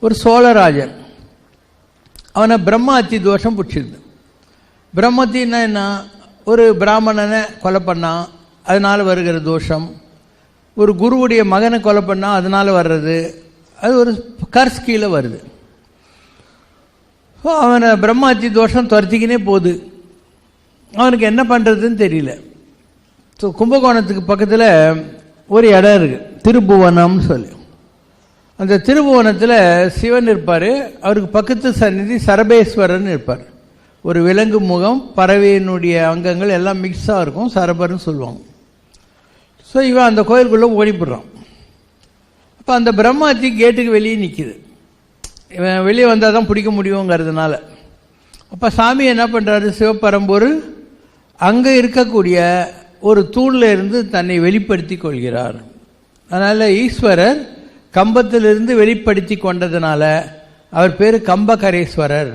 ஒரு சோழராஜன், அவனை பிரம்மஹத்தி தோஷம் பிடிச்சிருது. பிரம்மஹத்தின்னா என்ன? ஒரு பிராமணனை கொலை பண்ணான், அதனால் வருகிற தோஷம். ஒரு குருவுடைய மகனை கொலை பண்ணால் அதனால் வர்றது, அது ஒரு கர்ஸ் கீழே வருது. ஸோ அவனை பிரம்மஹத்தி தோஷம் துரத்திக்கினே போகுது. அவனுக்கு என்ன பண்ணுறதுன்னு தெரியல. ஸோ கும்பகோணத்துக்கு பக்கத்தில் ஒரு இடம் இருக்குது, திருபுவனம்னு சொல்லி. அந்த திருபுவனத்தில் சிவன் இருப்பார், அவருக்கு பக்கத்து சந்நிதி சரபேஸ்வரன் இருப்பார். ஒரு விலங்கு முகம், பறவையினுடைய அங்கங்கள் எல்லாம் மிக்ஸாக இருக்கும், சரபர்னு சொல்லுவாங்க. ஸோ இவன் அந்த கோயிலுக்குள்ளே ஓடிப்படுறான். அப்போ அந்த பிரம்மஹத்தி கேட்டுக்கு வெளியே நிற்கிது. இவன் வெளியே வந்தால் தான் பிடிக்க முடியுங்கிறதுனால. அப்போ சாமி என்ன பண்ணுறாரு, சிவபரம்பொருள் அங்கே இருக்கக்கூடிய ஒரு தூணில் இருந்து தன்னை வெளிப்படுத்தி கொள்கிறார். அதனால் ஈஸ்வரர் கம்பத்திலிருந்து வெளிப்படுத்தி கொண்டதுனால அவர் பேர் கம்பகரேஸ்வரர்.